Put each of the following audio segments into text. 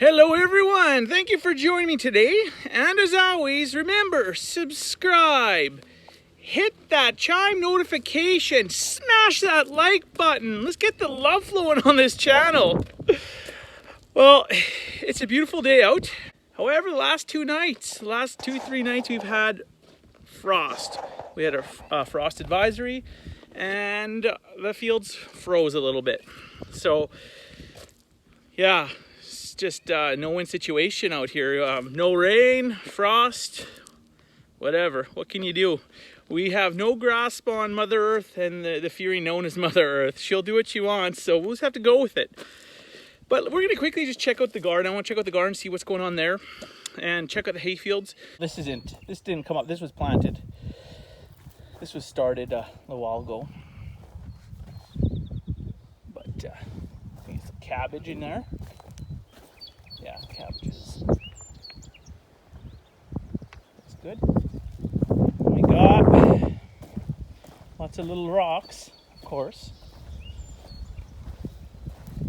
Hello everyone, thank you for joining me today, and as always, remember, subscribe, hit that chime notification, smash that like button. Let's get the love flowing on this channel. Well, it's a beautiful day out. However, the last 3 nights we've had frost. We had a frost advisory and the fields froze a little bit. So yeah, just no-win situation out here. No rain, frost, whatever. What can you do? We have no grasp on Mother Earth and the fury known as Mother Earth. She'll do what she wants, so we'll just have to go with it. But we're gonna quickly just check out the garden. I want to check out the garden, see what's going on there, and check out the hay fields. This didn't come up. This was planted. This was started a little while ago. But I think it's some cabbage in there. Yeah, cabbages. That's good. We got lots of little rocks, of course.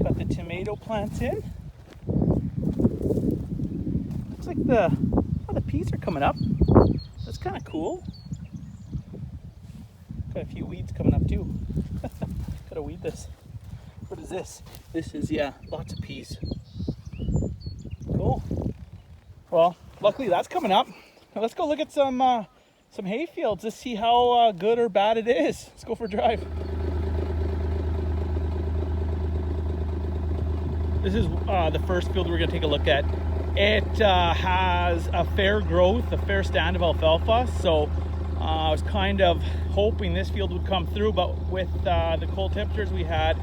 Got the tomato plants in. Looks like the peas are coming up. That's kind of cool. Got a few weeds coming up too. Gotta weed this. What is this? This is, yeah, lots of peas. Cool. Well, luckily that's coming up. Now let's go look at some hay fields. Let's see how good or bad it is. Let's go for a drive. This is the first field we're gonna take a look at. It has a fair growth, a fair stand of alfalfa. So I was kind of hoping this field would come through, but with the cold temperatures we had,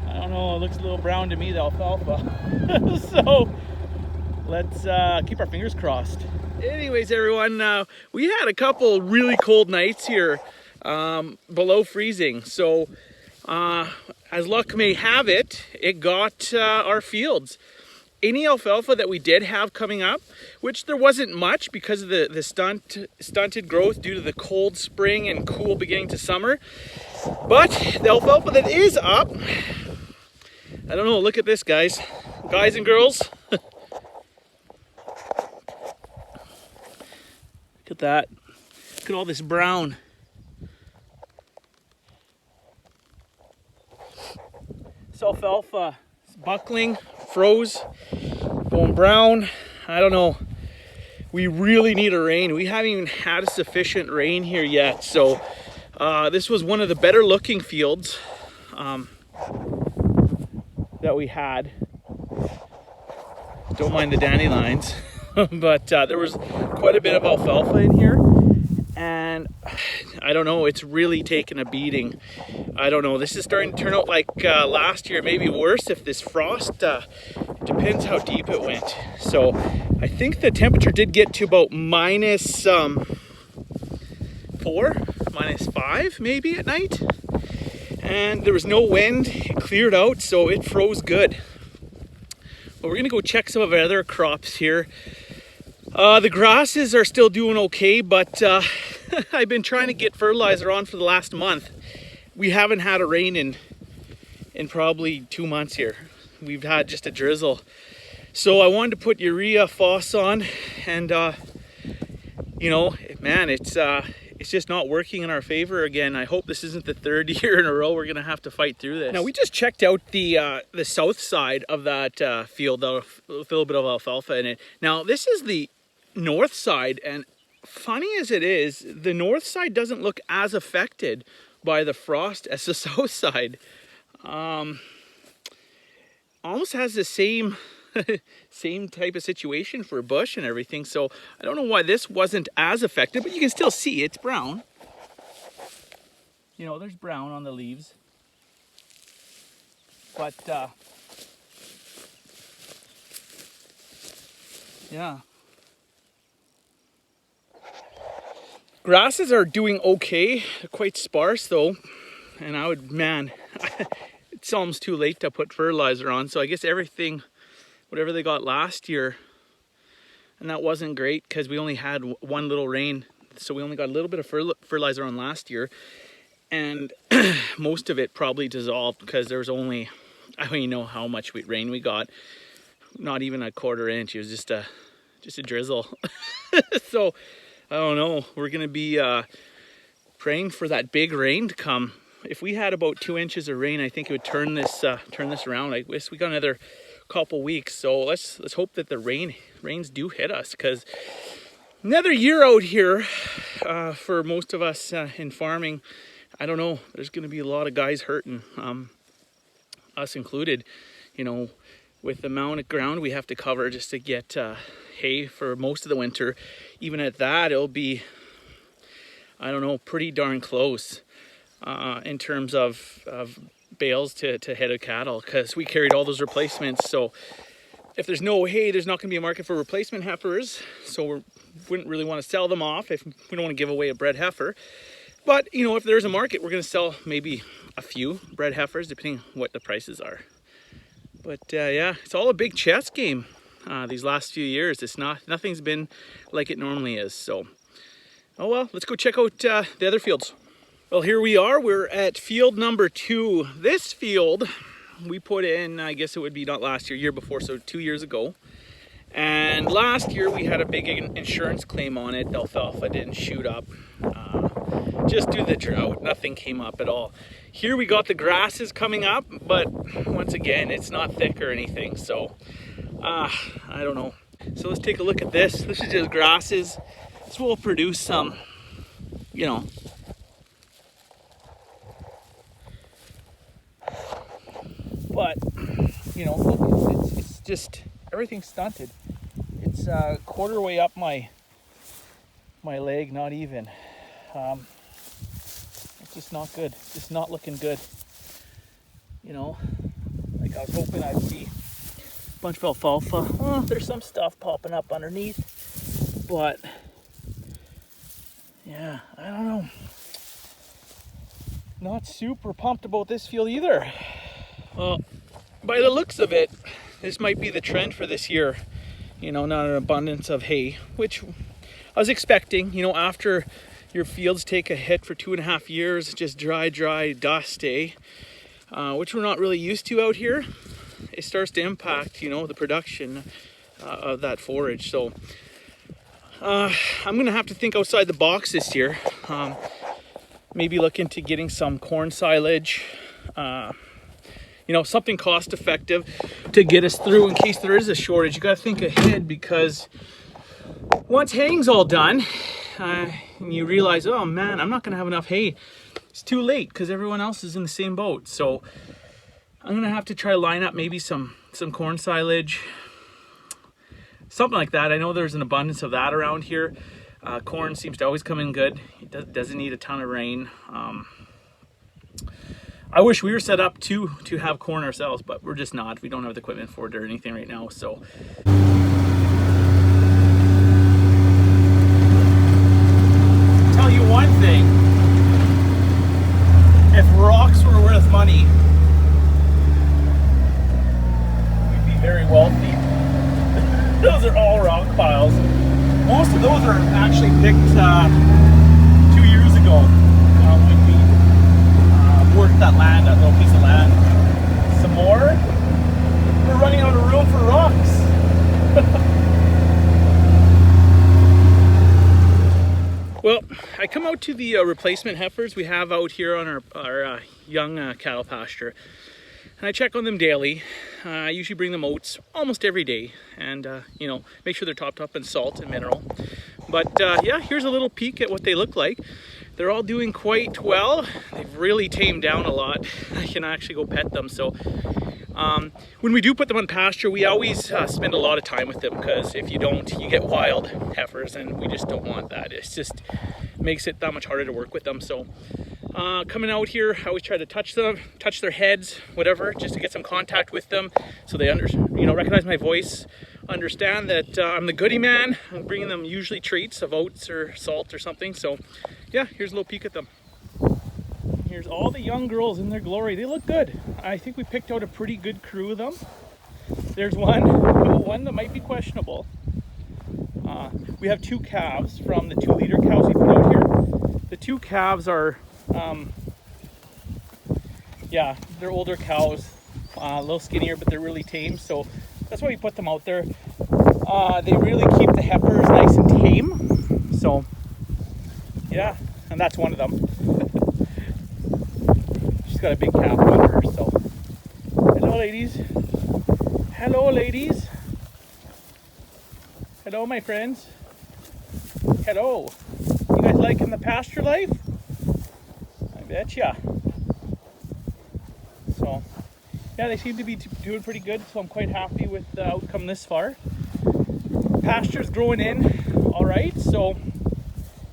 I don't know, it looks a little brown to me, the alfalfa. So let's keep our fingers crossed. Anyways, everyone, we had a couple really cold nights here, below freezing. So as luck may have it, it got our fields. Any alfalfa that we did have coming up, which there wasn't much because of the stunted growth due to the cold spring and cool beginning to summer. But the alfalfa that is up, I don't know, look at this, guys and girls. Look at that. Look at all this brown. This alfalfa is buckling, froze, going brown. I don't know. We really need a rain. We haven't even had a sufficient rain here yet. So this was one of the better looking fields that we had. Don't mind the dandelions. But there was quite a bit of alfalfa in here, and I don't know, it's really taken a beating. I don't know, this is starting to turn out like last year, maybe worse if this frost, depends how deep it went. So I think the temperature did get to about minus 4, minus 5 maybe at night, and there was no wind. It cleared out, so it froze good. Well, we're gonna go check some of our other crops here. The grasses are still doing okay, but I've been trying to get fertilizer on for the last month. We haven't had a rain in probably 2 months here. We've had just a drizzle. So I wanted to put urea phos on, and you know, man, it's just not working in our favor again. I hope this isn't the 3rd year in a row we're gonna have to fight through this. Now, we just checked out the south side of that field, with a little bit of alfalfa in it. Now, this is the north side, and funny as it is, the north side doesn't look as affected by the frost as the south side. Almost has the same same type of situation for bush and everything. So I don't know why this wasn't as affected, but you can still see it's brown. You know, there's brown on the leaves. But yeah. Grasses are doing okay. They're quite sparse though. And I would, man, it's almost too late to put fertilizer on. So I guess everything, whatever they got last year, and that wasn't great because we only had one little rain. So we only got a little bit of fertilizer on last year. And most of it probably dissolved because there was only, I don't even know how much rain we got. not even a quarter inch. It was just a drizzle. So I don't know. We're gonna be praying for that big rain to come. If we had about 2 inches of rain, I think it would turn this around. I guess we got another couple weeks, so let's hope that the rains do hit us, because another year out here for most of us in farming. I don't know. There's going to be a lot of guys hurting, us included. You know, with the amount of ground we have to cover just to get hay for most of the winter. Even at that, it'll be, I don't know, pretty darn close in terms of bales to head of cattle, because we carried all those replacements. So if there's no hay, there's not going to be a market for replacement heifers. So we wouldn't really want to sell them off if we don't want to give away a bred heifer. But, you know, if there's a market, we're going to sell maybe a few bred heifers, depending on what the prices are. But yeah, it's all a big chess game these last few years. Nothing's been like it normally is. So, oh well, let's go check out the other fields. Well, here we are. We're at field number 2. This field we put in, I guess it would be not last year, year before, so 2 years ago. And last year we had a big insurance claim on it. Alfalfa didn't shoot up. Just due to the drought, nothing came up at all. Here we got the grasses coming up, but once again, it's not thick or anything, so I don't know. So let's take a look at this. This is just grasses. This will produce some, you know, but, you know, look, it's just, everything's stunted. It's a quarter way up my leg, not even. It's just not good. Just not looking good. You know, like I was hoping I'd see a bunch of alfalfa. Oh, there's some stuff popping up underneath, but yeah, I don't know. Not super pumped about this field either. Well, by the looks of it, this might be the trend for this year. You know, not an abundance of hay, which I was expecting. You know, after your fields take a hit for 2.5 years, just dry dust, which we're not really used to out here, it starts to impact, you know, the production of that forage. So I'm gonna have to think outside the box this year. Maybe look into getting some corn silage, you know, something cost effective to get us through in case there is a shortage. You got to think ahead, because once haying's all done, and you realize, oh man, I'm not going to have enough hay, it's too late because everyone else is in the same boat. So I'm going to have to try to line up maybe some corn silage, something like that. I know there's an abundance of that around here. Corn seems to always come in good. It doesn't need a ton of rain. I wish we were set up to have corn ourselves, but we're just not. We don't have the equipment for it or anything right now, so. Tell you one thing, if rocks were worth money, we'd be very wealthy. Those are all rock piles. Most of those are actually picked 2 years ago when we worked that little piece of land. Some more. We're running out of room for rocks. Well, I come out to the replacement heifers we have out here on our young cattle pasture, and I check on them daily. I usually bring them oats almost every day, and you know, make sure they're topped up in salt and mineral. But yeah, here's a little peek at what they look like. They're all doing quite well. They've really tamed down a lot. I can actually go pet them. So when we do put them on pasture, we always spend a lot of time with them, because if you don't, you get wild heifers, and we just don't want that. It just makes it that much harder to work with them. So coming out here, I always try to touch them, touch their heads, whatever, just to get some contact with them, so they recognize my voice, understand that I'm the goodie man. I'm bringing them usually treats of oats or salt or something. So yeah, here's a little peek at them. Here's all the young girls in their glory. They look good. I think we picked out a pretty good crew of them. There's one that might be questionable. We have 2 calves from the 2-liter cows we put out here. The 2 calves are, yeah, they're older cows, a little skinnier, but they're really tame. So That's why we put them out there. They really keep the heifers nice and tame. So, yeah, and that's one of them. She's got a big calf on her, so. Hello, ladies. Hello, ladies. Hello, my friends. Hello. You guys liking the pasture life? I betcha. So, yeah, they seem to be doing pretty good, so I'm quite happy with the outcome this far. Pasture's growing in all right, so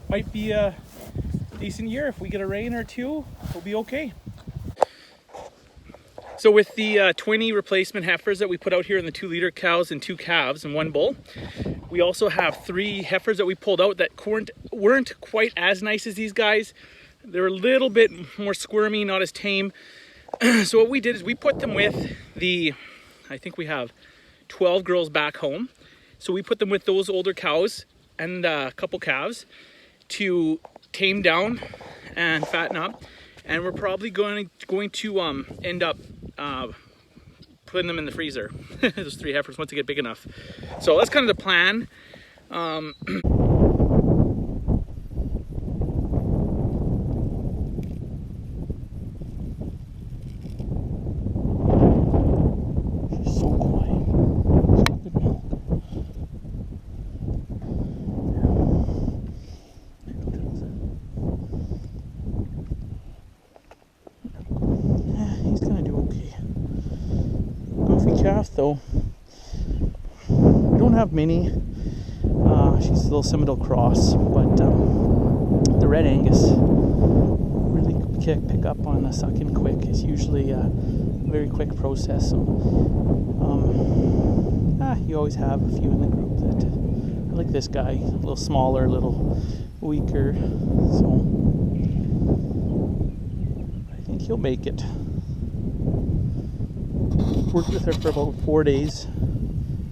might be a decent year. If we get a rain or two, we'll be okay. So with the 20 replacement heifers that we put out here, and the 2-liter cows and 2 calves and 1 bull, we also have 3 heifers that we pulled out that weren't quite as nice as these guys. They're a little bit more squirmy, not as tame. So what we did is we put them with I think we have 12 girls back home. So we put them with those older cows and a couple calves to tame down and fatten up. And we're probably going to end up putting them in the freezer. Those 3 heifers once they get big enough. So that's kind of the plan. She's so quiet. She's got good milk. Yeah, he's gonna do okay. Goofy calf though. We don't have many. She's a little Semidal cross, but the Red Angus really pick up on the sucking quick. It's usually a very quick process. So you always have a few in the group that I like. This guy, a little smaller, a little weaker, so I think he'll make it. Worked with her for about 4 days.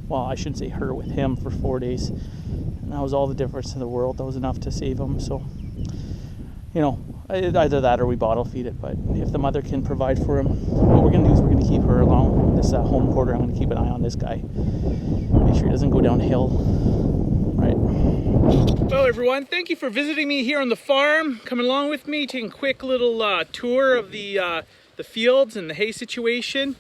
Well, I shouldn't say her, with him for 4 days. And that was all the difference in the world. That was enough to save him. So, you know, either that or we bottle feed it. But if the mother can provide for him, what we're going to do is we're going to keep her along this home quarter. I'm going to keep an eye on this guy. Make sure he doesn't go downhill. Right. Well, everyone, thank you for visiting me here on the farm. Coming along with me, taking a quick little tour of the fields and the hay situation.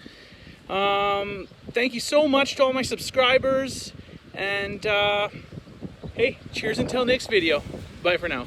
Thank you so much to all my subscribers, and hey, cheers until next video. Bye for now.